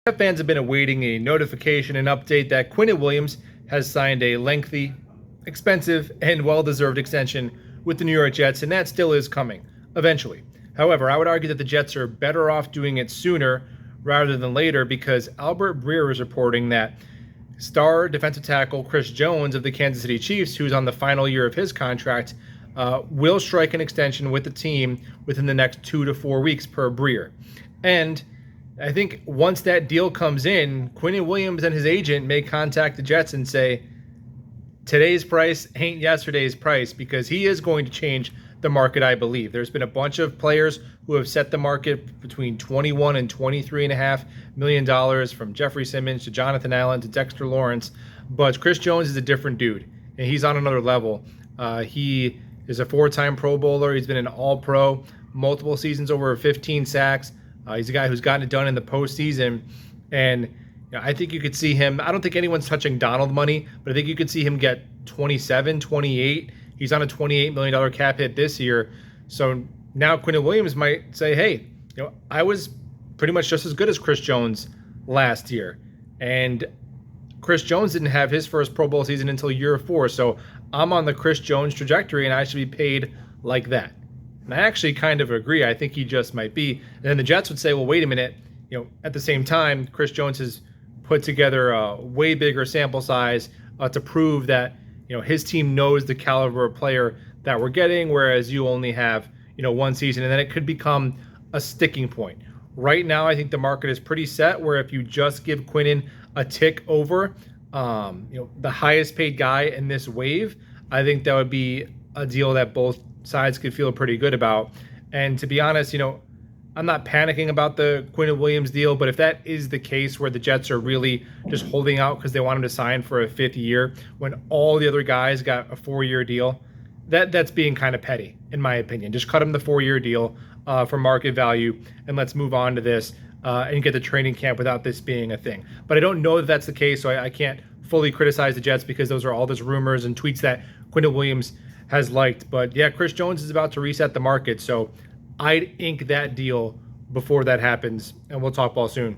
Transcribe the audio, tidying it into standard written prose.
Jet fans have been awaiting a notification and update that Quinnen Williams has signed a lengthy, expensive, and well-deserved extension with the New York Jets, and that still is coming eventually. However, I would argue that the Jets are better off doing it sooner rather than later because Albert Breer is reporting that star defensive tackle Chris Jones of the Kansas City Chiefs, who's on the final year of his contract, will strike an extension with the team within the next 2 to 4 weeks per Breer. And I think once that deal comes in, Quinnen Williams and his agent may contact the Jets and say, today's price ain't yesterday's price, because he is going to change the market, I believe. There's been a bunch of players who have set the market between $21 and $23.5 million, from Jeffrey Simmons to Jonathan Allen to Dexter Lawrence. But Chris Jones is a different dude, and he's on another level. He is a 4-time Pro Bowler. He's been an All-Pro, multiple seasons, over 15 sacks. He's a guy who's gotten it done in the postseason, and I think you could see him. I don't think anyone's touching Donald money, but I think you could see him get 27, 28. He's on a $28 million cap hit this year. So now Quinnen Williams might say, hey, I was pretty much just as good as Chris Jones last year. And Chris Jones didn't have his first Pro Bowl season until year 4. So I'm on the Chris Jones trajectory, and I should be paid like that. And I actually kind of agree. I think he just might be. And then the Jets would say, well, wait a minute. At the same time, Chris Jones has put together a way bigger sample size to prove that his team knows the caliber of player that we're getting, whereas you only have one season, and then it could become a sticking point. Right now, I think the market is pretty set, where if you just give Quinnen a tick over the highest paid guy in this wave, I think that would be a deal that both sides could feel pretty good about. And to be honest, I'm not panicking about the Quinnen Williams deal, but if that is the case, where the Jets are really just holding out because they want him to sign for a 5th year when all the other guys got a 4-year deal, that's being kind of petty, in my opinion. Just cut him the 4-year deal for market value, and let's move on to this and get the training camp without this being a thing. But I don't know that that's the case, so I can't fully criticize the Jets because those are all just rumors and tweets that Quinnen Williams has liked. But yeah, Chris Jones is about to reset the market, so I'd ink that deal before that happens, and we'll talk ball soon.